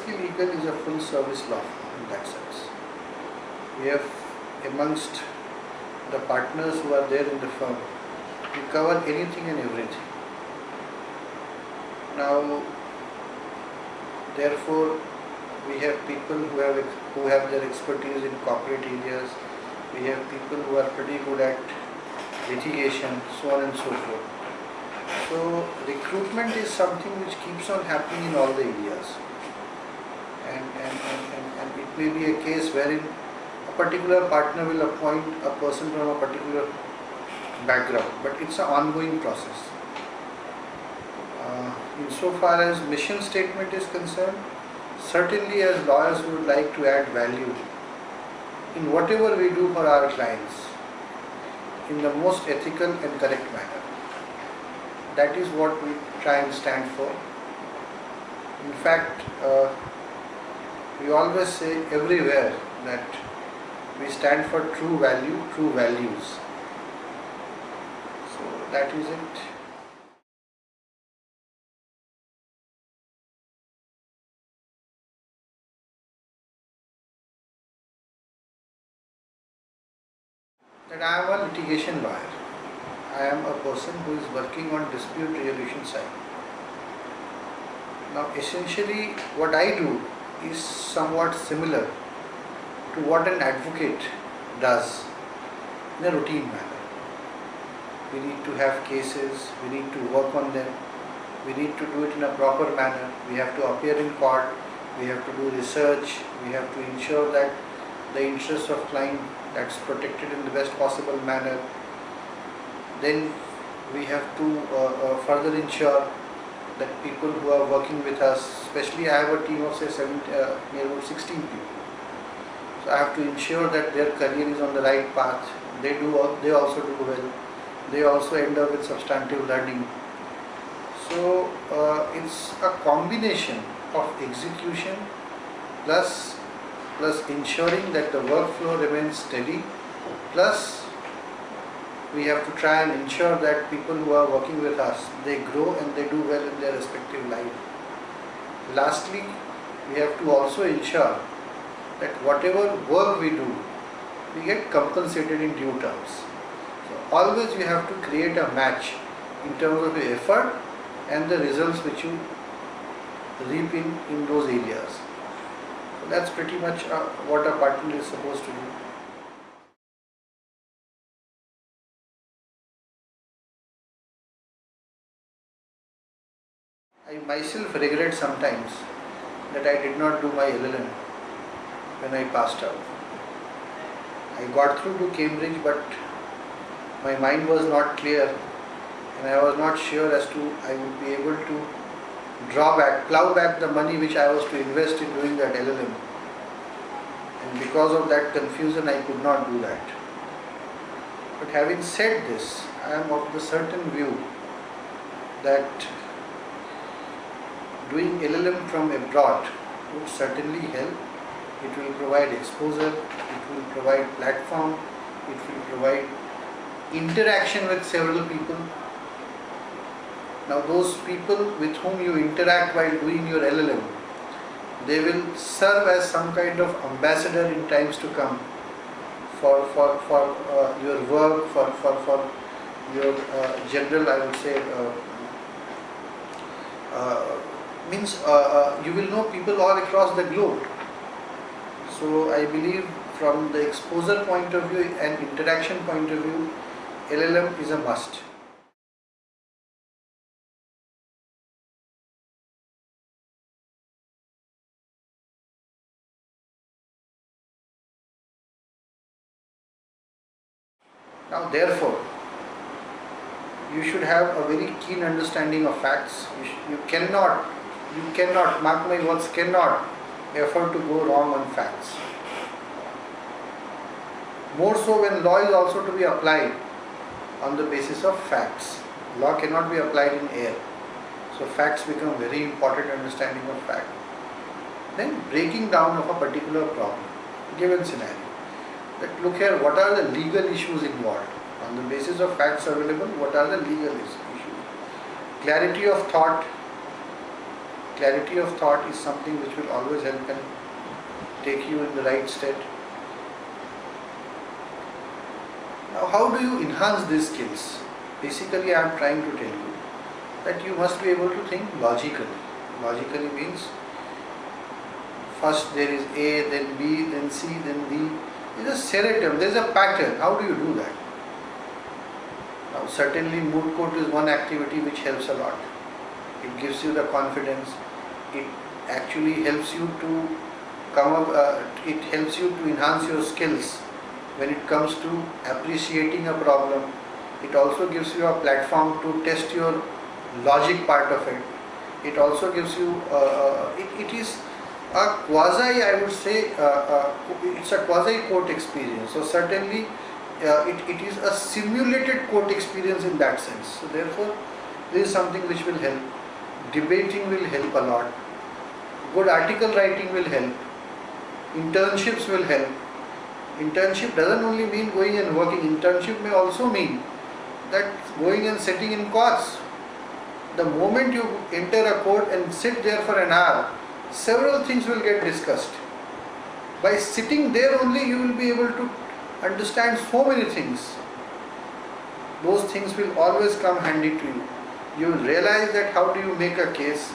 Honestly Legal is a full service law firm in that sense. We have amongst the partners who are there in the firm, we cover anything and everything. Now, therefore, we have people who have their expertise in corporate areas. We have people who are pretty good at litigation, so on and so forth. So recruitment is something which keeps on happening in all the areas, and it may be a case wherein a particular partner will appoint a person from a particular background, but it's an ongoing process. Insofar as mission statement is concerned, certainly as lawyers we would like to add value in whatever we do for our clients in the most ethical and correct manner. That is what we try and stand for. In fact, we always say everywhere that we stand for true value, true values. So that is it. That I am a litigation lawyer. I am a person who is working on dispute resolution side. Now essentially what I do is somewhat similar to what an advocate does in a routine manner. We need to have cases, we need to work on them, we need to do it in a proper manner, we have to appear in court, we have to do research, we have to ensure that the interest of client that's protected in the best possible manner. Then we have to further ensure that people who are working with us, especially I have a team of say near about 16 people. So I have to ensure that their career is on the right path. They also do well. They also end up with substantive learning. So it's a combination of execution plus ensuring that the workflow remains steady, plus we have to try and ensure that people who are working with us, they grow and they do well in their respective life. Lastly, we have to also ensure that whatever work we do, we get compensated in due terms. So always you have to create a match in terms of your effort and the results which you reap in those areas. So that's pretty much what a partner is supposed to do. I myself regret sometimes that I did not do my LLM when I passed out. I got through to Cambridge, but my mind was not clear and I was not sure as to I would be able to plow back the money which I was to invest in doing that LLM. And because of that confusion, I could not do that. But having said this, I am of the certain view that doing LLM from abroad would certainly help. It will provide exposure, it will provide platform, it will provide interaction with several people. Now those people with whom you interact while doing your LLM, they will serve as some kind of ambassador in times to come for your work, for your general, I would say, you will know people all across the globe. So I believe from the exposure point of view and interaction point of view, LLM is a must. Now therefore, you should have a very keen understanding of facts. You cannot, mark my words, cannot afford to go wrong on facts. More so when law is also to be applied on the basis of facts. Law cannot be applied in air. So facts become very important understanding of fact. Then breaking down of a particular problem, given scenario. That look here, what are the legal issues involved? On the basis of facts available, what are the legal issues? Clarity of thought, clarity of thought is something which will always help and take you in the right stead. Now, how do you enhance these skills? Basically, I am trying to tell you that you must be able to think logically. Logically means first there is A, then B, then C, then D. There is a seriatim, there is a pattern. How do you do that? Now, certainly mood court is one activity which helps a lot. It gives you the confidence. It actually helps you to come up. It helps you to enhance your skills when it comes to appreciating a problem. It also gives you a platform to test your logic part of it. It also gives you. It is a quasi, I would say, it's a quasi court experience. So certainly, it is a simulated court experience in that sense. So therefore, this is something which will help. Debating will help a lot. Good article writing will help. Internships will help. Internship doesn't only mean going and working. Internship may also mean that going and sitting in courts. The moment you enter a court and sit there for an hour, several things will get discussed. By sitting there only, you will be able to understand so many things. Those things will always come handy to you. You will realize that how do you make a case,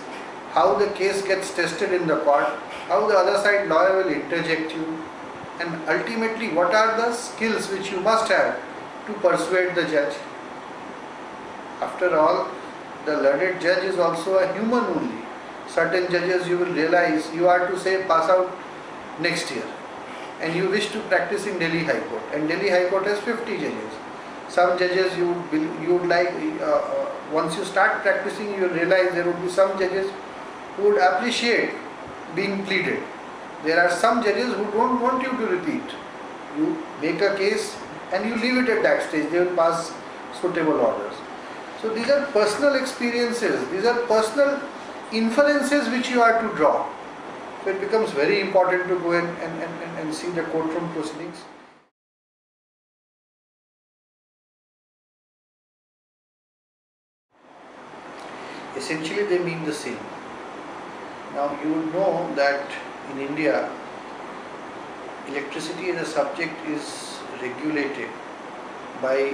how the case gets tested in the court, how the other side lawyer will interject you, and ultimately what are the skills which you must have to persuade the judge. After all, the learned judge is also a human only. Certain judges you will realize you are to say pass out next year and you wish to practice in Delhi High Court, and Delhi High Court has 50 judges. Some judges you would like, once you start practicing you will realize there would be some judges who would appreciate being pleaded. There are some judges who don't want you to repeat. You make a case and you leave it at that stage, they will pass suitable orders. So these are personal experiences, these are personal inferences which you are to draw. So it becomes very important to go in and see the courtroom proceedings. Essentially they mean the same. Now you would know that in India, electricity as a subject is regulated by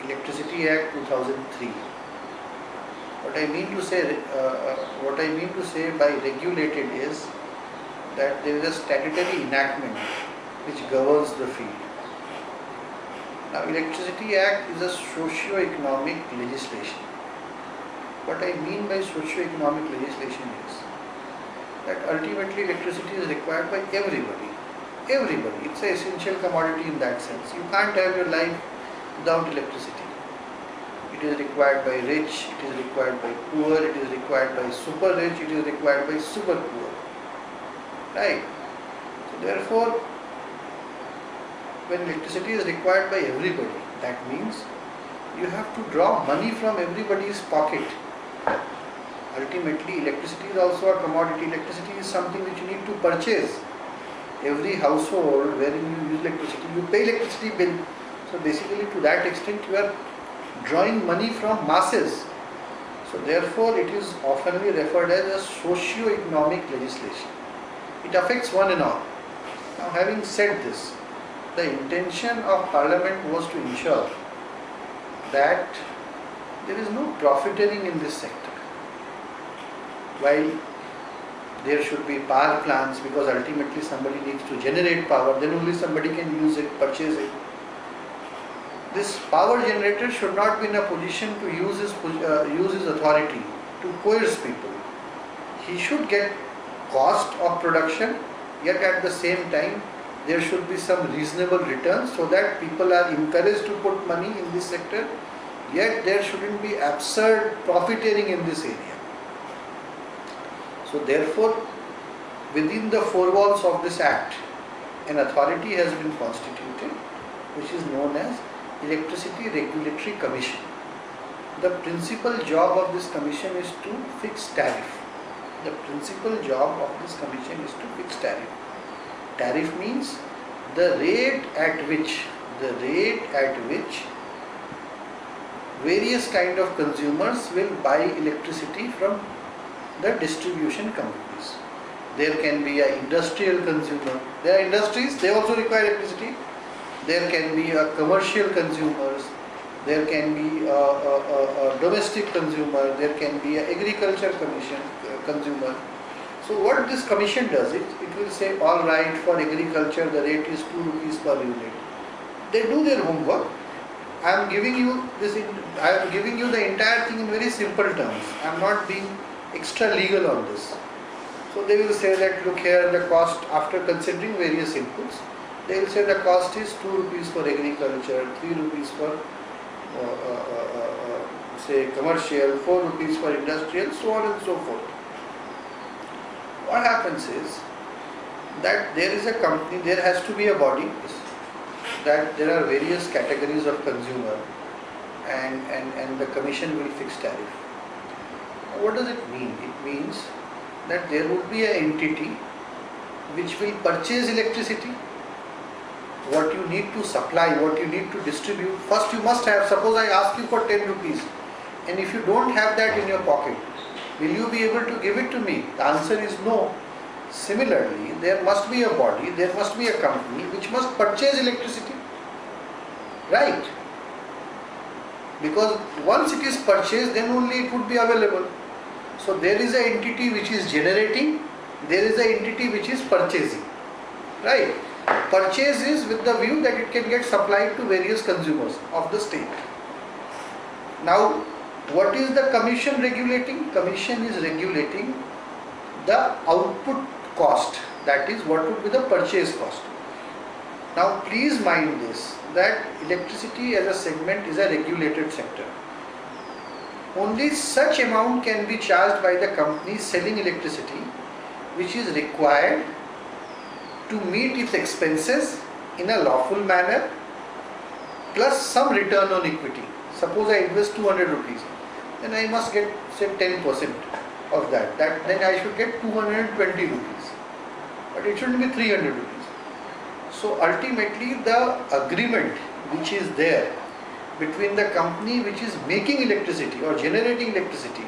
Electricity Act 2003. What I mean to say by regulated is that there is a statutory enactment which governs the field. Now, Electricity Act is a socio-economic legislation. What I mean by socio-economic legislation is that ultimately electricity is required by everybody. Everybody. It's an essential commodity in that sense. You can't have your life without electricity. It is required by rich, it is required by poor, it is required by super rich, it is required by super poor. Right? So therefore, when electricity is required by everybody, that means you have to draw money from everybody's pocket. Ultimately, electricity is also a commodity. Electricity is something which you need to purchase. Every household wherein you use electricity, you pay electricity bill. So basically to that extent you are drawing money from masses. So therefore it is oftenly referred as a socio-economic legislation. It affects one and all. Now having said this, the intention of Parliament was to ensure that there is no profiteering in this sector. While there should be power plants, because ultimately somebody needs to generate power, then only somebody can use it, purchase it. This power generator should not be in a position to use his authority to coerce people. He should get cost of production, yet at the same time there should be some reasonable return so that people are encouraged to put money in this sector, yet there shouldn't be absurd profiteering in this area. So therefore, within the four walls of this Act, an authority has been constituted which is known as Electricity Regulatory Commission. The principal job of this commission is to fix tariff. The principal job of this commission is to fix tariff. Tariff means the rate at which various kind of consumers will buy electricity from the distribution companies. There can be an industrial consumer. There are industries, they also require electricity. There can be a commercial consumers. There can be a domestic consumer. There can be an agriculture consumer. So what this commission does, it will say, all right, for agriculture the rate is 2 rupees per unit. They do their homework. I am giving you the entire thing in very simple terms. I am not being extra legal on this. So they will say that, look here, the cost after considering various inputs, they will say the cost is 2 rupees for agriculture, 3 rupees for say commercial, 4 rupees for industrial, so on and so forth. What happens is that there is a company, there has to be a body, that there are various categories of consumer, and the commission will fix tariff. What does it mean? It means that there would be an entity which will purchase electricity, what you need to supply, what you need to distribute. First you must have, suppose I ask you for 10 rupees, and if you don't have that in your pocket, will you be able to give it to me? The answer is no. Similarly, there must be a body, there must be a company which must purchase electricity, right? Because once it is purchased, then only it would be available. So there is an entity which is generating, there is an entity which is purchasing, right? Purchase is with the view that it can get supplied to various consumers of the state. Now, what is the commission regulating? Commission is regulating the output cost, that is what would be the purchase cost. Now please mind this, that electricity as a segment is a regulated sector. Only such amount can be charged by the company selling electricity which is required to meet its expenses in a lawful manner plus some return on equity. Suppose I invest 200 rupees, then I must get say 10% of that. Then I should get 220 rupees, but it shouldn't be 300 rupees. So ultimately the agreement which is there between the company which is making electricity or generating electricity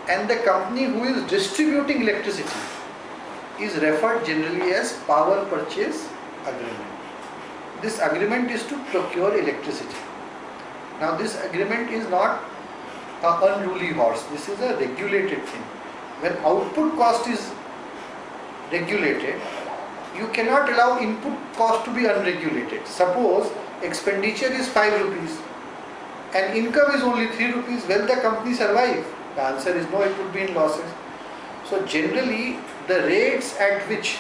and the company who is distributing electricity is referred generally as power purchase agreement. This agreement is to procure electricity. Now this agreement is not an unruly horse, this is a regulated thing. When output cost is regulated, you cannot allow input cost to be unregulated. Suppose expenditure is 5 rupees and income is only 3 rupees, will the company survive? The answer is no, it would be in losses. So generally the rates at which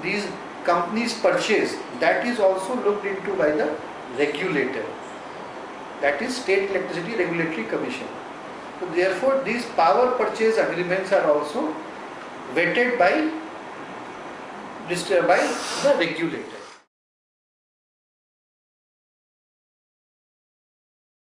these companies purchase, that is also looked into by the regulator, that is State Electricity Regulatory Commission. So therefore these power purchase agreements are also vetted by the regulator.